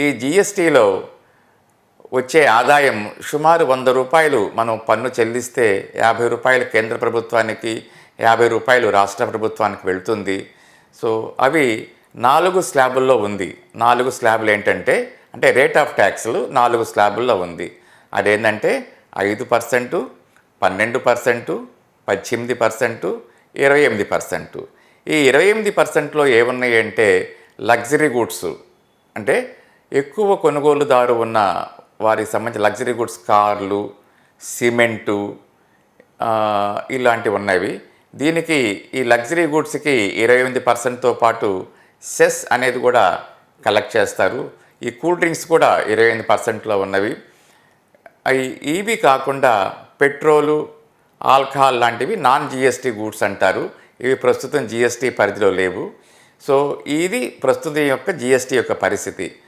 ఈ జిఎస్టీలో వచ్చే ఆదాయం సుమారు రూ. 100 మనం పన్ను చెల్లిస్తే రూ. 50 కేంద్ర ప్రభుత్వానికి, రూ. 50 రాష్ట్ర ప్రభుత్వానికి వెళ్తుంది. సో అవి 4 స్లాబుల్లో ఉంది. 4 స్లాబులు ఏంటంటే, అంటే రేట్ ఆఫ్ ట్యాక్స్లు 4 స్లాబుల్లో ఉంది. అదేంటంటే 5%, 12%, 18%, 28%. ఈ 28%లో ఏమున్నాయి అంటే లగ్జరీ గూడ్స్, అంటే ఎక్కువ కొనుగోలుదారు ఉన్న వారికి సంబంధించిన లగ్జరీ గూడ్స్, కార్లు, సిమెంటు, ఇలాంటివి ఉన్నవి. దీనికి ఈ లగ్జరీ గూడ్స్కి 28%తో పాటు సెస్ అనేది కూడా కలెక్ట్ చేస్తారు. ఈ కూల్ డ్రింక్స్ కూడా 28%లో ఉన్నవి. ఇవి కాకుండా పెట్రోలు, ఆల్కహాల్ లాంటివి నాన్ జిఎస్టీ గూడ్స్ అంటారు. ఇవి ప్రస్తుతం జిఎస్టీ పరిధిలో లేవు. సో ఇది ప్రస్తుతం యొక్క జిఎస్టీ యొక్క పరిస్థితి.